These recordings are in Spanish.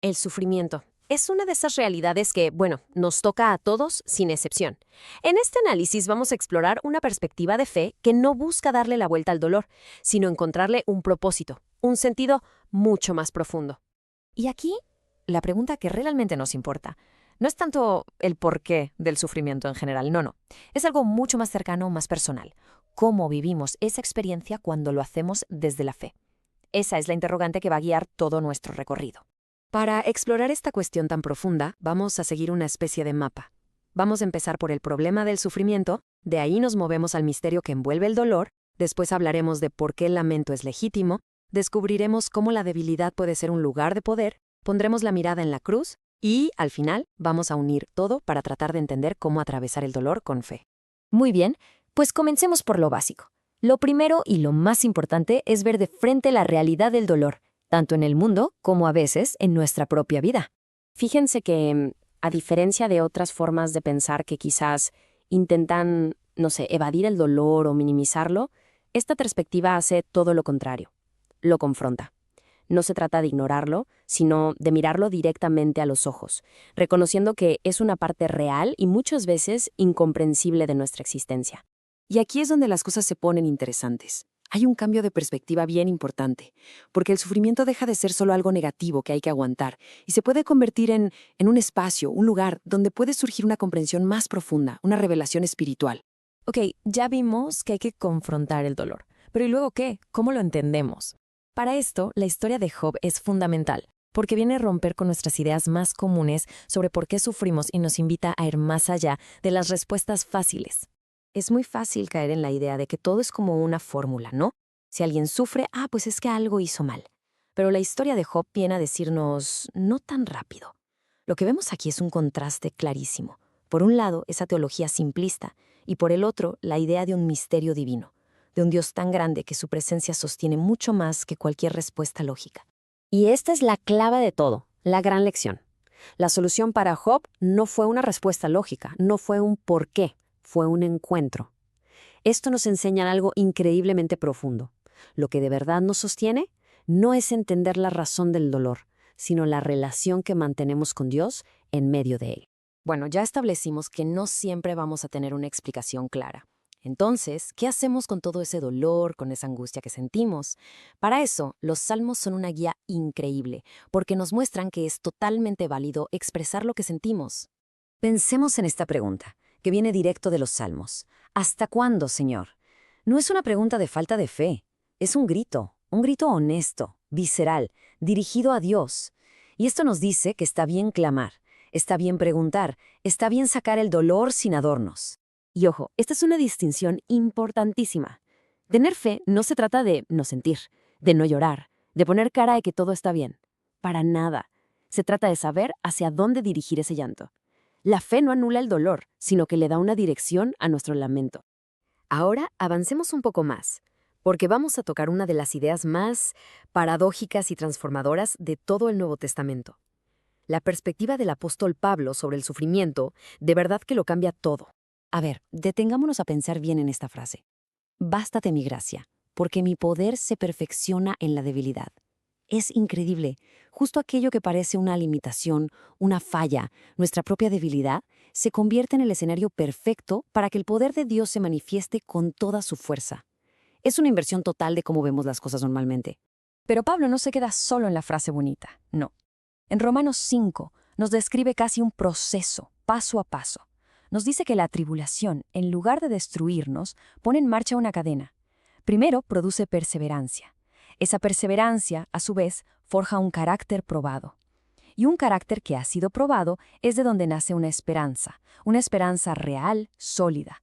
El sufrimiento es una de esas realidades que, bueno, nos toca a todos sin excepción. En este análisis vamos a explorar una perspectiva de fe que no busca darle la vuelta al dolor, sino encontrarle un propósito, un sentido mucho más profundo. Y aquí, la pregunta que realmente nos importa no es tanto el porqué del sufrimiento en general, no. Es algo mucho más cercano, más personal. ¿Cómo vivimos esa experiencia cuando lo hacemos desde la fe? Esa es la interrogante que va a guiar todo nuestro recorrido. Para explorar esta cuestión tan profunda, vamos a seguir una especie de mapa. Vamos a empezar por el problema del sufrimiento, de ahí nos movemos al misterio que envuelve el dolor, después hablaremos de por qué el lamento es legítimo, descubriremos cómo la debilidad puede ser un lugar de poder, pondremos la mirada en la cruz y, al final, vamos a unir todo para tratar de entender cómo atravesar el dolor con fe. Muy bien, pues comencemos por lo básico. Lo primero y lo más importante es ver de frente la realidad del dolor, tanto en el mundo como a veces en nuestra propia vida. Fíjense que, a diferencia de otras formas de pensar que quizás intentan, no sé, evadir el dolor o minimizarlo, esta perspectiva hace todo lo contrario. Lo confronta. No se trata de ignorarlo, sino de mirarlo directamente a los ojos, reconociendo que es una parte real y muchas veces incomprensible de nuestra existencia. Y aquí es donde las cosas se ponen interesantes. Hay un cambio de perspectiva bien importante, porque el sufrimiento deja de ser solo algo negativo que hay que aguantar y se puede convertir en un espacio, un lugar donde puede surgir una comprensión más profunda, una revelación espiritual. Ok, ya vimos que hay que confrontar el dolor. Pero ¿y luego qué? ¿Cómo lo entendemos? Para esto, la historia de Job es fundamental, porque viene a romper con nuestras ideas más comunes sobre por qué sufrimos y nos invita a ir más allá de las respuestas fáciles. Es muy fácil caer en la idea de que todo es como una fórmula, ¿no? Si alguien sufre, pues es que algo hizo mal. Pero la historia de Job viene a decirnos no tan rápido. Lo que vemos aquí es un contraste clarísimo. Por un lado, esa teología simplista, y por el otro, la idea de un misterio divino, de un Dios tan grande que su presencia sostiene mucho más que cualquier respuesta lógica. Y esta es la clave de todo, la gran lección. La solución para Job no fue una respuesta lógica, no fue un por qué, fue un encuentro. Esto nos enseña algo increíblemente profundo. Lo que de verdad nos sostiene no es entender la razón del dolor, sino la relación que mantenemos con Dios en medio de él. Bueno, ya establecimos que no siempre vamos a tener una explicación clara. Entonces, ¿qué hacemos con todo ese dolor, con esa angustia que sentimos? Para eso, los salmos son una guía increíble, porque nos muestran que es totalmente válido expresar lo que sentimos. Pensemos en esta pregunta, que viene directo de los salmos. ¿Hasta cuándo, Señor? No es una pregunta de falta de fe, es un grito honesto, visceral, dirigido a Dios. Y esto nos dice que está bien clamar, está bien preguntar, está bien sacar el dolor sin adornos. Y ojo, esta es una distinción importantísima. Tener fe no se trata de no sentir, de no llorar, de poner cara de que todo está bien. Para nada. Se trata de saber hacia dónde dirigir ese llanto. La fe no anula el dolor, sino que le da una dirección a nuestro lamento. Ahora avancemos un poco más, porque vamos a tocar una de las ideas más paradójicas y transformadoras de todo el Nuevo Testamento. La perspectiva del apóstol Pablo sobre el sufrimiento de verdad que lo cambia todo. A ver, detengámonos a pensar bien en esta frase. Bástate mi gracia, porque mi poder se perfecciona en la debilidad. Es increíble. Justo aquello que parece una limitación, una falla, nuestra propia debilidad, se convierte en el escenario perfecto para que el poder de Dios se manifieste con toda su fuerza. Es una inversión total de cómo vemos las cosas normalmente. Pero Pablo no se queda solo en la frase bonita, no. En Romanos 5 nos describe casi un proceso, paso a paso. Nos dice que la tribulación, en lugar de destruirnos, pone en marcha una cadena. Primero produce perseverancia. Esa perseverancia, a su vez, forja un carácter probado. Y un carácter que ha sido probado es de donde nace una esperanza real, sólida.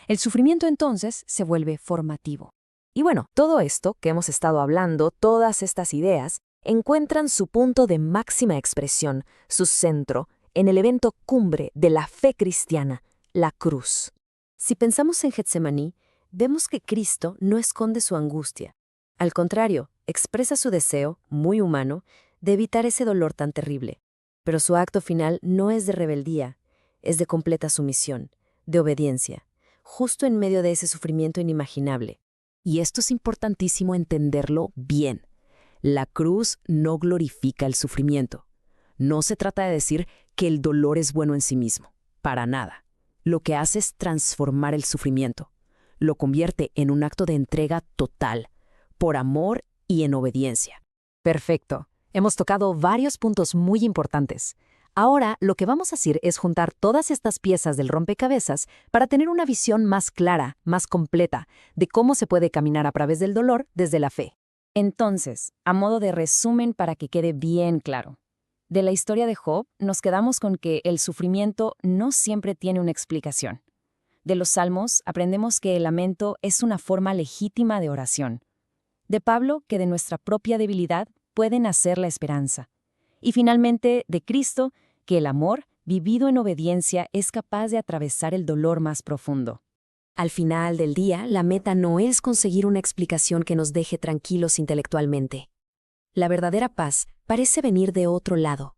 El sufrimiento entonces se vuelve formativo. Y bueno, todo esto que hemos estado hablando, todas estas ideas, encuentran su punto de máxima expresión, su centro, en el evento cumbre de la fe cristiana, la cruz. Si pensamos en Getsemaní, vemos que Cristo no esconde su angustia. Al contrario, expresa su deseo, muy humano, de evitar ese dolor tan terrible. Pero su acto final no es de rebeldía, es de completa sumisión, de obediencia, justo en medio de ese sufrimiento inimaginable. Y esto es importantísimo entenderlo bien. La cruz no glorifica el sufrimiento. No se trata de decir que el dolor es bueno en sí mismo, para nada. Lo que hace es transformar el sufrimiento. Lo convierte en un acto de entrega total, por amor y en obediencia. Perfecto. Hemos tocado varios puntos muy importantes. Ahora, lo que vamos a hacer es juntar todas estas piezas del rompecabezas para tener una visión más clara, más completa, de cómo se puede caminar a través del dolor desde la fe. Entonces, a modo de resumen para que quede bien claro, de la historia de Job nos quedamos con que el sufrimiento no siempre tiene una explicación. De los Salmos aprendemos que el lamento es una forma legítima de oración. De Pablo, que de nuestra propia debilidad puede nacer la esperanza. Y finalmente, de Cristo, que el amor, vivido en obediencia, es capaz de atravesar el dolor más profundo. Al final del día, la meta no es conseguir una explicación que nos deje tranquilos intelectualmente. La verdadera paz parece venir de otro lado.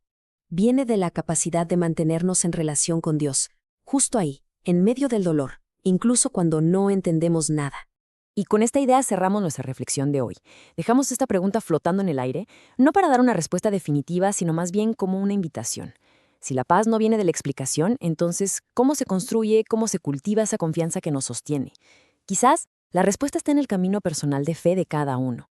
Viene de la capacidad de mantenernos en relación con Dios, justo ahí, en medio del dolor, incluso cuando no entendemos nada. Y con esta idea cerramos nuestra reflexión de hoy. Dejamos esta pregunta flotando en el aire, no para dar una respuesta definitiva, sino más bien como una invitación. Si la paz no viene de la explicación, entonces, ¿cómo se construye, cómo se cultiva esa confianza que nos sostiene? Quizás la respuesta está en el camino personal de fe de cada uno.